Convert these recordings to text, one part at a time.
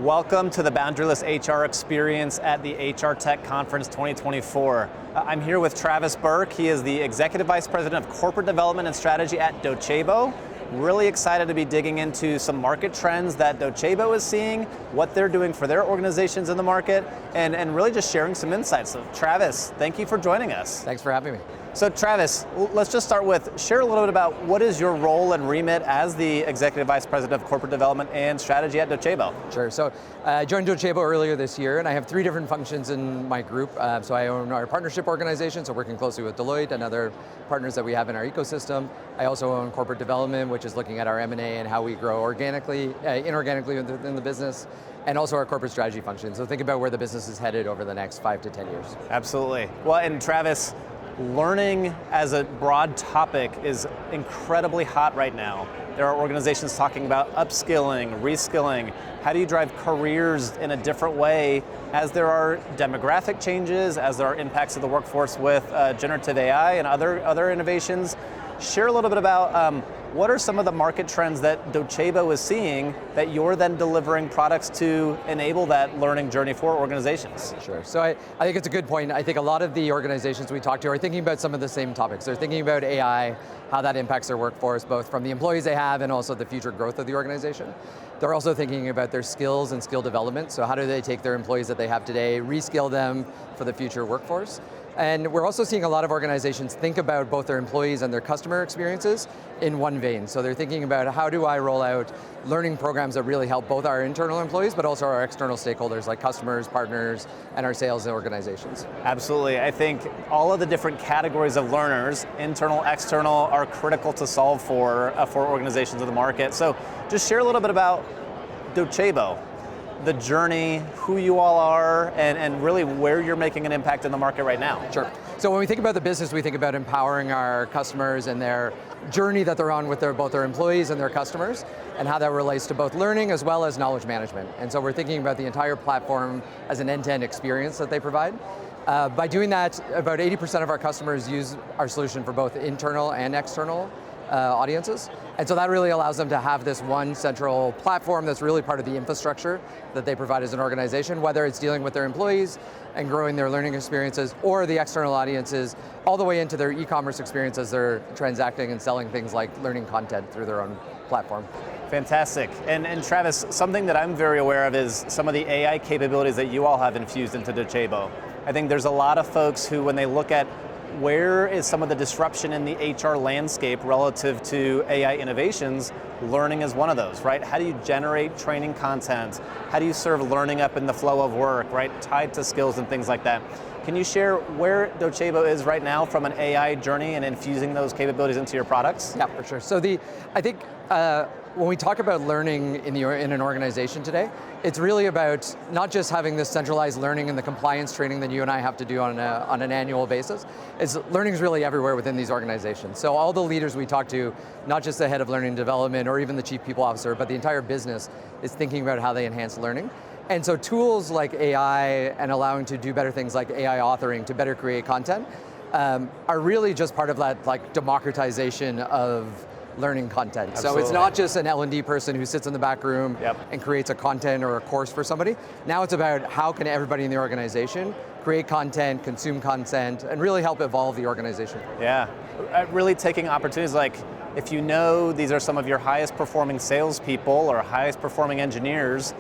Welcome to the Boundaryless HR Experience at the HR Tech Conference 2024. I'm here with Travis Burke. He is the Executive Vice President of Corporate Development and Strategy at Docebo. Really excited to be digging into some market trends that Docebo is seeing, what they're doing for their organizations in the market, and really just sharing some insights. So Travis, thank you for joining us. Thanks for having me. So Travis, let's just start with, share a little bit about what is your role and remit as the Executive Vice President of Corporate Development and Strategy at Docebo? Sure, so I joined Docebo earlier this year, and I have three different functions in my group. So I own our partnership organization, so working closely with Deloitte and other partners that we have in our ecosystem. I also own corporate development, which is looking at our M&A and how we grow organically, inorganically within the business, and also our corporate strategy function. So think about where the business is headed over the next 5 to 10 years. Absolutely. Well, and Travis, learning as a broad topic is incredibly hot right now. There are organizations talking about upskilling, reskilling. How do you drive careers in a different way as there are demographic changes, as there are impacts of the workforce with generative AI and other innovations? Share a little bit about what are some of the market trends that Docebo is seeing that you're then delivering products to enable that learning journey for organizations? Sure, so I think it's a good point. I think a lot of the organizations we talk to are thinking about some of the same topics. They're thinking about AI, how that impacts their workforce, both from the employees they have and also the future growth of the organization. They're also thinking about their skills and skill development. So how do they take their employees that they have today, reskill them for the future workforce? And we're also seeing a lot of organizations think about both their employees and their customer experiences in one vein. So they're thinking about how do I roll out learning programs that really help both our internal employees, but also our external stakeholders like customers, partners, and our sales organizations. Absolutely. I think all of the different categories of learners, internal, external, are critical to solve for organizations in the market. So just share a little bit about Docebo, the journey, who you all are, and really where you're making an impact in the market right now. Sure. So when we think about the business, we think about empowering our customers and their journey that they're on with both their employees and their customers, and how that relates to both learning as well as knowledge management. And so we're thinking about the entire platform as an end-to-end experience that they provide. By doing that, about 80% of our customers use our solution for both internal and external audiences. And so that really allows them to have this one central platform that's really part of the infrastructure that they provide as an organization, whether it's dealing with their employees and growing their learning experiences, or the external audiences, all the way into their e-commerce experience as they're transacting and selling things like learning content through their own platform. Fantastic. And Travis, something that I'm very aware of is some of the AI capabilities that you all have infused into Docebo. I think there's a lot of folks who, when they look at where is some of the disruption in the HR landscape relative to AI innovations, learning is one of those, right? How do you generate training content? How do you serve learning up in the flow of work, right? Tied to skills and things like that. Can you share where Docebo is right now from an AI journey and infusing those capabilities into your products? Yeah, for sure. So I think when we talk about learning in an organization today, it's really about not just having this centralized learning and the compliance training that you and I have to do on an annual basis. Learning is really everywhere within these organizations. So all the leaders we talk to, not just the head of learning and development or even the chief people officer, but the entire business is thinking about how they enhance learning. And so tools like AI and allowing to do better things like AI authoring to better create content are really just part of that like democratization of learning content. Absolutely. So it's not just an L&D person who sits in the back room and creates a content or a course for somebody. Now it's about how can everybody in the organization create content, consume content, and really help evolve the organization. Yeah, really taking opportunities like, if you know these are some of your highest performing salespeople or highest performing engineers,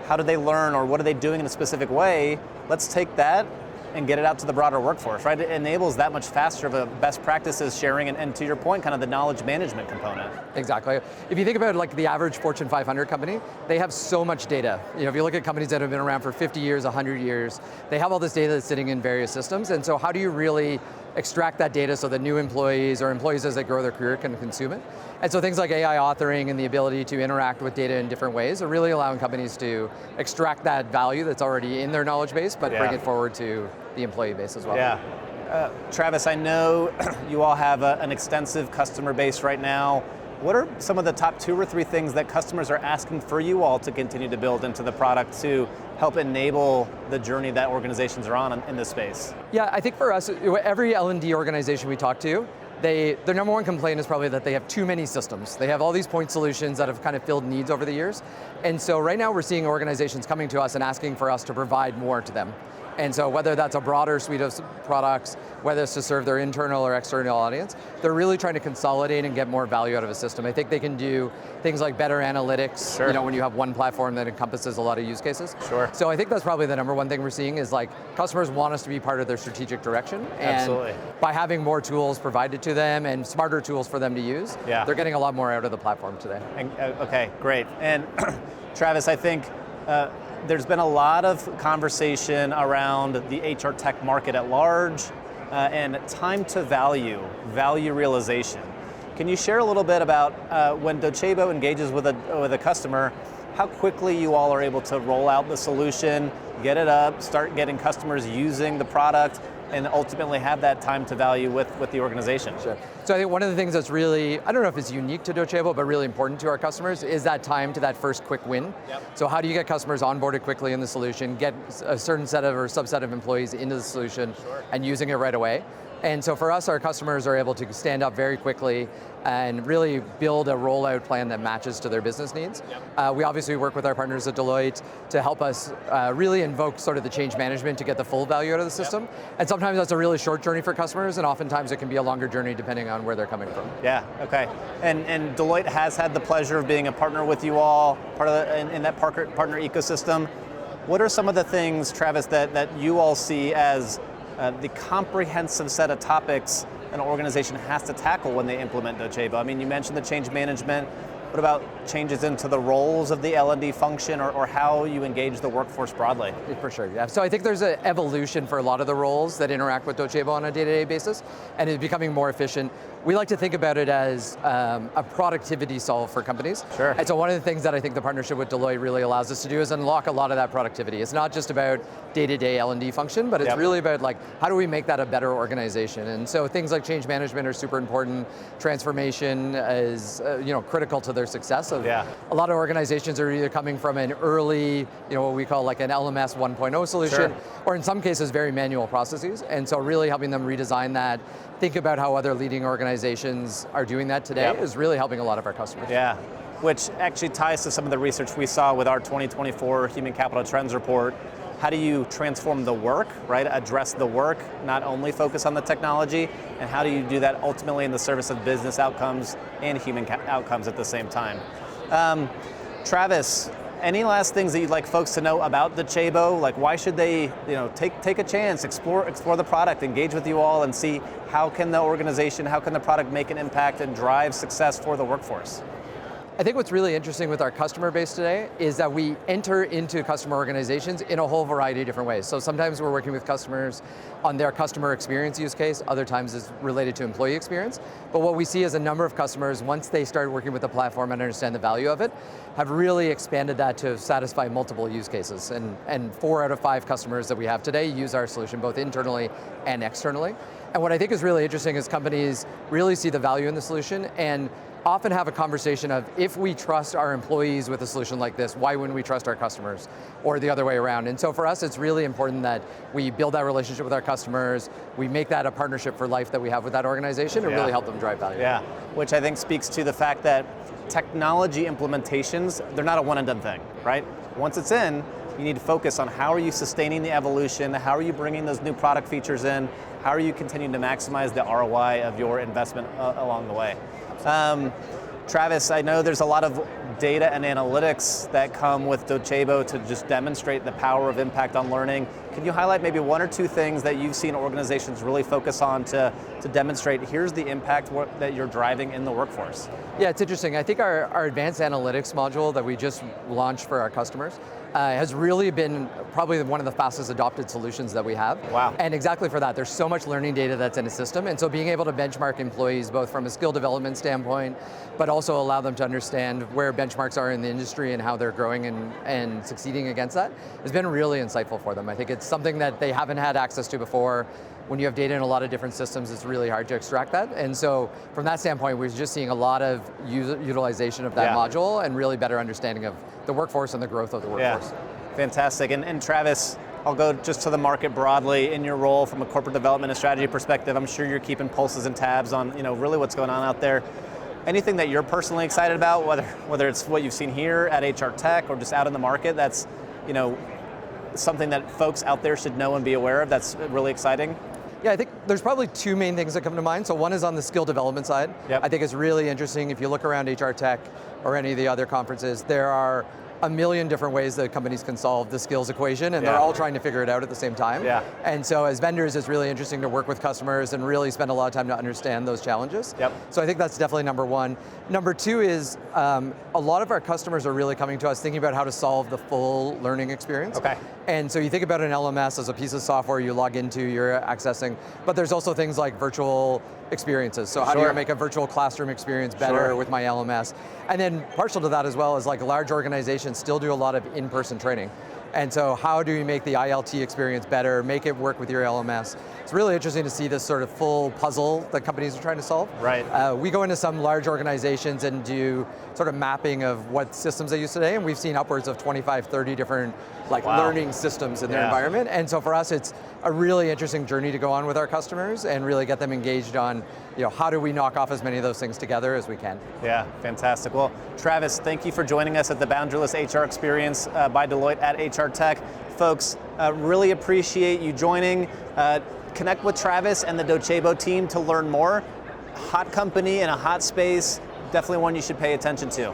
how do they learn or what are they doing in a specific way? Let's take that and get it out to the broader workforce, right? It enables that much faster of a best practices sharing and to your point, kind of the knowledge management component. Exactly. If you think about like the average Fortune 500 company, they have so much data. You know, if you look at companies that have been around for 50 years, 100 years, they have all this data that's sitting in various systems. And so how do you really extract that data so that new employees or employees as they grow their career can consume it? And so things like AI authoring and the ability to interact with data in different ways are really allowing companies to extract that value that's already in their knowledge base, but bring it forward to the employee base as well. Yeah. Travis, I know you all have an extensive customer base right now. What are some of the top 2 or 3 things that customers are asking for you all to continue to build into the product to help enable the journey that organizations are on in this space? Yeah, I think for us, every L&D organization we talk to, their number one complaint is probably that they have too many systems. They have all these point solutions that have kind of filled needs over the years. And so right now we're seeing organizations coming to us and asking for us to provide more to them. And so whether that's a broader suite of products, whether it's to serve their internal or external audience, they're really trying to consolidate and get more value out of a system. I think they can do things like better analytics, Sure. when you have one platform that encompasses a lot of use cases. Sure. So I think that's probably the number one thing we're seeing is like customers want us to be part of their strategic direction. And Absolutely. by having more tools provided to them and smarter tools for them to use, Yeah. they're getting a lot more out of the platform today. Okay, great. And Travis, I think there's been a lot of conversation around the HR tech market at large and time to value realization. Can you share a little bit about when Docebo engages with a customer, how quickly you all are able to roll out the solution, get it up, start getting customers using the product, and ultimately have that time to value with the organization? Sure. So I think one of the things that's really, I don't know if it's unique to Docebo, but really important to our customers is that time to that first quick win. Yep. So how do you get customers onboarded quickly in the solution, get a certain set of or subset of employees into the solution Sure. and using it right away? And so for us, our customers are able to stand up very quickly and really build a rollout plan that matches to their business needs. Yep. We obviously work with our partners at Deloitte to help us really invoke sort of the change management to get the full value out of the system. Yep. And sometimes that's a really short journey for customers, and oftentimes it can be a longer journey depending on where they're coming from. Yeah, okay. And Deloitte has had the pleasure of being a partner with you all, part of in that partner ecosystem. What are some of the things, Travis, that you all see as the comprehensive set of topics an organization has to tackle when they implement Docebo? I mean, you mentioned the change management. What about changes into the roles of the L&D function or how you engage the workforce broadly? For sure, yeah. So I think there's an evolution for a lot of the roles that interact with Docebo on a day-to-day basis, and it's becoming more efficient. We like to think about it as a productivity solve for companies. Sure. And so one of the things that I think the partnership with Deloitte really allows us to do is unlock a lot of that productivity. It's not just about day-to-day L&D function, but it's Yep. really about like, how do we make that a better organization? And so things like change management are super important. Transformation is critical to their success. Yeah. A lot of organizations are either coming from an early, what we call like an LMS 1.0 solution, Sure. or in some cases very manual processes. And so really helping them redesign that, think about how other leading organizations are doing that today Yep. is really helping a lot of our customers. Yeah, which actually ties to some of the research we saw with our 2024 Human Capital Trends Report. How do you transform the work, right? Address the work, not only focus on the technology, and how do you do that ultimately in the service of business outcomes and human outcomes at the same time? Travis, any last things that you'd like folks to know about Docebo? Like, why should they, take a chance, explore the product, engage with you all, and see how can the organization, how can the product make an impact and drive success for the workforce? I think what's really interesting with our customer base today is that we enter into customer organizations in a whole variety of different ways. So sometimes we're working with customers on their customer experience use case, other times it's related to employee experience. But what we see is a number of customers, once they start working with the platform and understand the value of it, have really expanded that to satisfy multiple use cases. And 4 out of 5 customers that we have today use our solution both internally and externally. And what I think is really interesting is companies really see the value in the solution and often have a conversation of, if we trust our employees with a solution like this, why wouldn't we trust our customers? Or the other way around. And so for us, it's really important that we build that relationship with our customers, we make that a partnership for life that we have with that organization and really help them drive value. Yeah, which I think speaks to the fact that technology implementations, they're not a one and done thing, right? Once it's in, you need to focus on how are you sustaining the evolution, how are you bringing those new product features in, how are you continuing to maximize the ROI of your investment along the way. Travis, I know there's a lot of data and analytics that come with Docebo to just demonstrate the power of impact on learning. Can you highlight maybe 1 or 2 things that you've seen organizations really focus on to demonstrate here's the impact that you're driving in the workforce? Yeah, it's interesting. I think our advanced analytics module that we just launched for our customers has really been probably one of the fastest adopted solutions that we have. Wow. And exactly for that, there's so much learning data that's in a system, and so being able to benchmark employees both from a skill development standpoint, but also allow them to understand where benchmarks are in the industry and how they're growing and succeeding against that has been really insightful for them. I think it's something that they haven't had access to before. When you have data in a lot of different systems, it's really hard to extract that. And so from that standpoint, we're just seeing a lot of utilization of that module and really better understanding of the workforce and the growth of the workforce. Yeah, fantastic. And Travis, I'll go just to the market broadly. In your role from a corporate development and strategy perspective, I'm sure you're keeping pulses and tabs on really what's going on out there. Anything that you're personally excited about, whether it's what you've seen here at HR Tech or just out in the market, that's something that folks out there should know and be aware of, that's really exciting? Yeah, I think there's probably two main things that come to mind. So one is on the skill development side. Yep. I think it's really interesting if you look around HR Tech or any of the other conferences, there are a million different ways that companies can solve the skills equation, and they're all trying to figure it out at the same time. Yeah. And so as vendors, it's really interesting to work with customers and really spend a lot of time to understand those challenges. Yep. So I think that's definitely number one. Number two is a lot of our customers are really coming to us thinking about how to solve the full learning experience. Okay. And so you think about an LMS as a piece of software you log into, you're accessing, but there's also things like virtual experiences. So how do you make a virtual classroom experience better with my LMS? And then partial to that as well is like large organizations still do a lot of in-person training. And so how do you make the ILT experience better, make it work with your LMS? It's really interesting to see this sort of full puzzle that companies are trying to solve. Right. We go into some large organizations and do sort of mapping of what systems they use today, and we've seen upwards of 25, 30 different learning systems in their environment. And so for us, it's a really interesting journey to go on with our customers and really get them engaged on how do we knock off as many of those things together as we can. Yeah, fantastic. Well, Travis, thank you for joining us at the Boundaryless HR Experience by Deloitte at HR Tech. Folks, really appreciate you joining. Connect with Travis and the Docebo team to learn more. Hot company in a hot space, definitely one you should pay attention to.